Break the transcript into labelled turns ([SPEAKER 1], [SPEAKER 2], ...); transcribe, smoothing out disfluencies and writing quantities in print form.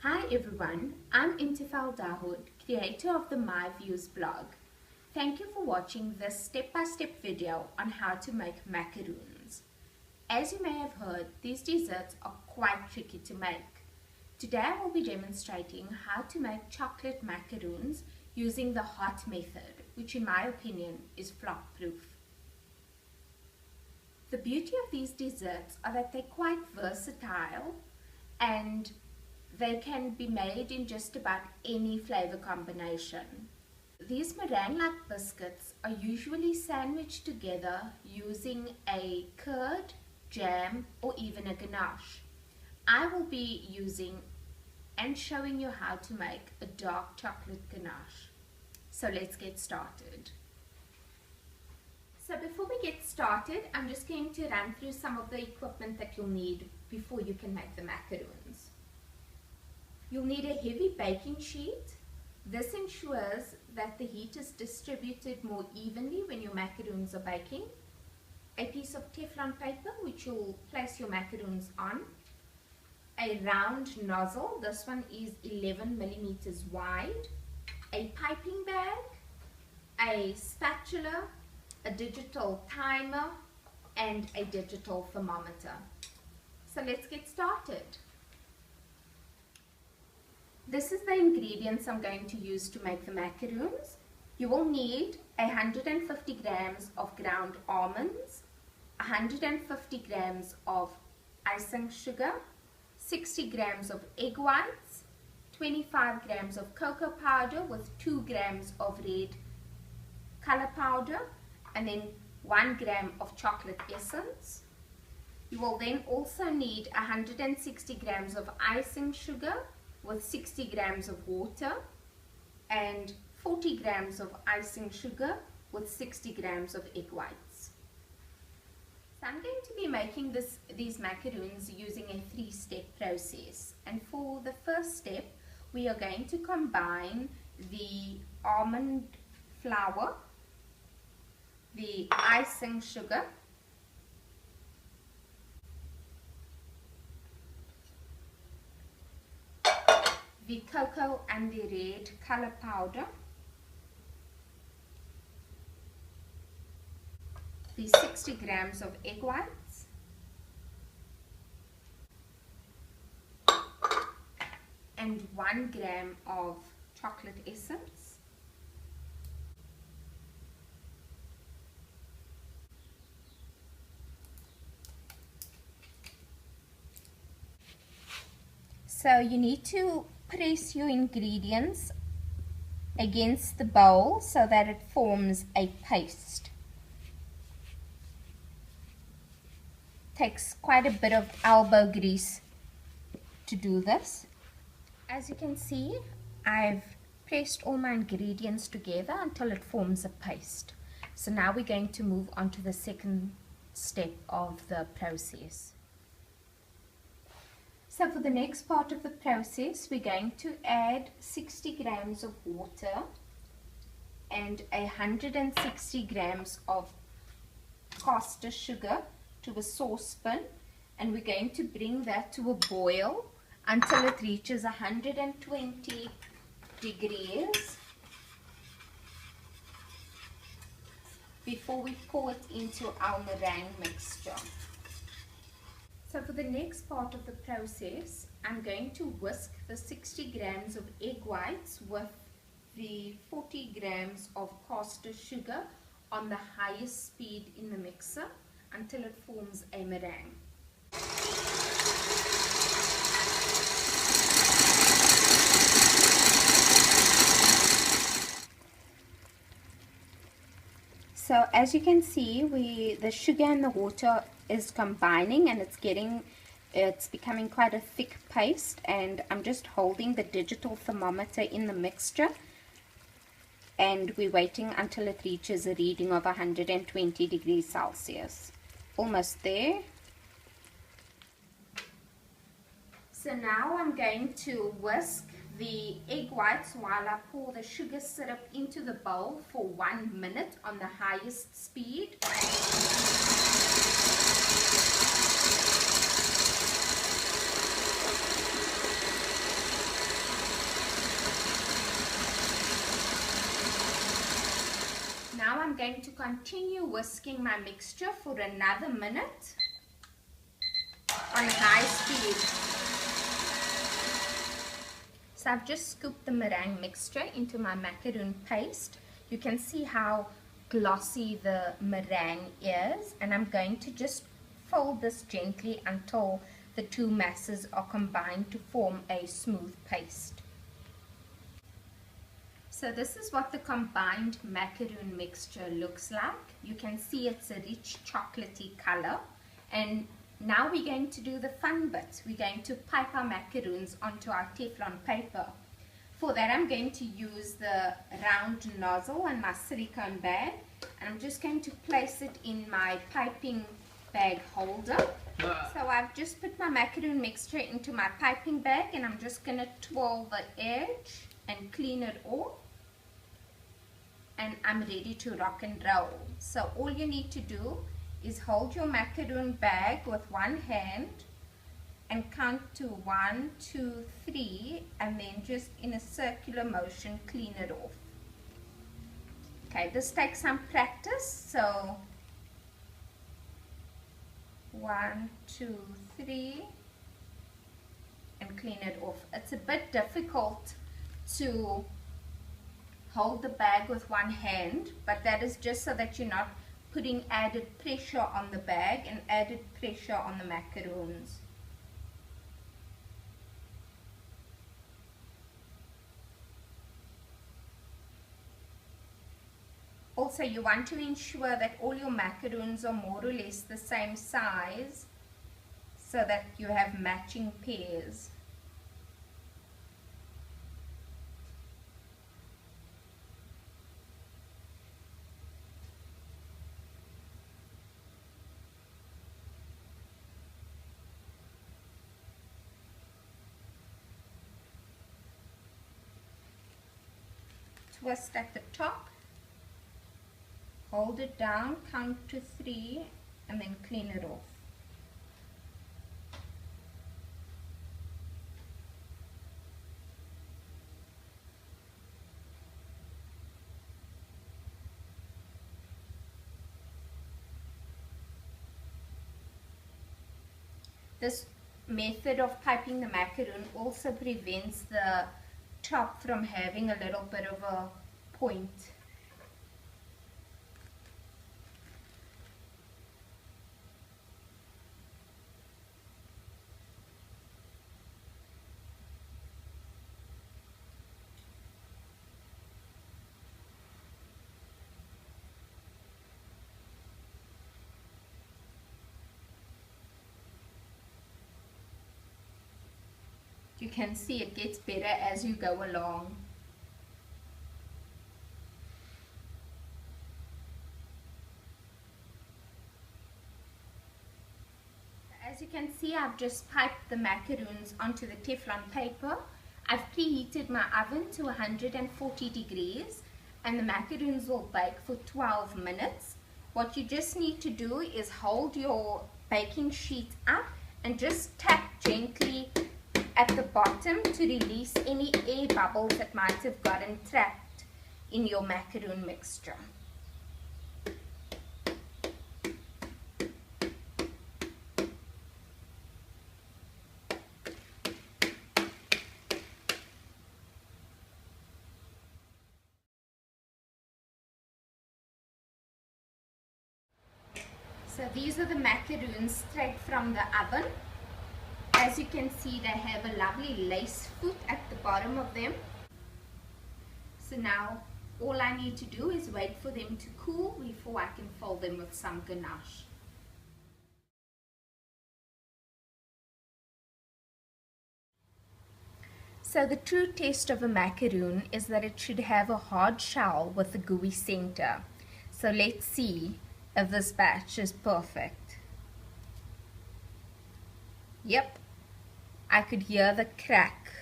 [SPEAKER 1] Hi everyone, I'm Intifal Dahoud, creator of the My Views blog. Thank you for watching this step-by-step video on how to make macaroons. As you may have heard, these desserts are quite tricky to make. Today I will be demonstrating how to make chocolate macaroons using the hot method, which in my opinion is flop-proof. The beauty of these desserts are that they're quite versatile and they can be made in just about any flavor combination. These meringue-like biscuits are usually sandwiched together using a curd, jam, or even a ganache. I will be using and showing you how to make a dark chocolate ganache. So let's get started. So before we get started, I'm just going to run through some of the equipment that you'll need before you can make the macaroons. You'll need a heavy baking sheet. This ensures that the heat is distributed more evenly when your macaroons are baking. A piece of Teflon paper which you'll place your macaroons on. A round nozzle, this one is 11 millimeters wide. A piping bag, a spatula, a digital timer, and a digital thermometer. So let's get started. This is the ingredients I'm going to use to make the macaroons. You will need 150 grams of ground almonds, 150 grams of icing sugar, 60 grams of egg whites, 25 grams of cocoa powder with 2 grams of red color powder, and then 1 gram of chocolate essence. You will then also need 160 grams of icing sugar with 60 grams of water and 40 grams of icing sugar with 60 grams of egg whites. So I'm going to be making these macaroons using a 3-step process, and for the first step we are going to combine the almond flour, the icing sugar, the cocoa and the red color powder, the 60 grams of egg whites, and 1 gram of chocolate essence, so you need to press your ingredients against the bowl so that it forms a paste. Takes quite a bit of elbow grease to do this. As you can see, I've pressed all my ingredients together until it forms a paste. So now we're going to move on to the second step of the process. So for the next part of the process, we're going to add 60 grams of water and 160 grams of caster sugar to a saucepan, and we're going to bring that to a boil until it reaches 120 degrees before we pour it into our meringue mixture. So for the next part of the process, I'm going to whisk the 60 grams of egg whites with the 40 grams of caster sugar on the highest speed in the mixer until it forms a meringue. So as you can see, the sugar and the water is combining, and it's becoming quite a thick paste, and I'm just holding the digital thermometer in the mixture, and we're waiting until it reaches a reading of 120 degrees Celsius. Almost there. So now I'm going to whisk the egg whites while I pour the sugar syrup into the bowl for 1 minute on the highest speed. I'm going to continue whisking my mixture for another minute on high speed. So I've just scooped the meringue mixture into my macaroon paste. You can see how glossy the meringue is, and I'm going to just fold this gently until the two masses are combined to form a smooth paste. So this is what the combined macaroon mixture looks like. You can see it's a rich chocolatey color, and now we're going to do the fun bit. We're going to pipe our macaroons onto our Teflon paper. For that, I'm going to use the round nozzle and my silicone bag, and I'm just going to place it in my piping bag holder. So I've just put my macaroon mixture into my piping bag, and I'm just going to twirl the edge and clean it off, and I'm ready to rock and roll. So all you need to do is hold your macaroon bag with one hand and count to 1, 2, 3, and then just in a circular motion clean it off. Okay, this takes some practice, so 1, 2, 3, and clean it off. It's a bit difficult to hold the bag with one hand, but that is just so that you're not putting added pressure on the bag and added pressure on the macaroons. Also, you want to ensure that all your macaroons are more or less the same size so that you have matching pairs. Twist at the top, hold it down, count to 3, and then clean it off. This method of piping the macaroon also prevents the top from having a little bit of a point. You can see it gets better as you go along. As you can see, I've just piped the macaroons onto the Teflon paper. I've preheated my oven to 140 degrees, and the macaroons will bake for 12 minutes. What you just need to do is hold your baking sheet up and just tap gently at the bottom to release any air bubbles that might have gotten trapped in your macaroon mixture. So these are the macaroons straight from the oven. As you can see, they have a lovely lace foot at the bottom of them. So now all I need to do is wait for them to cool before I can fill them with some ganache. So the true test of a macaroon is that it should have a hard shell with a gooey center. So let's see if this batch is perfect. Yep, I could hear the crack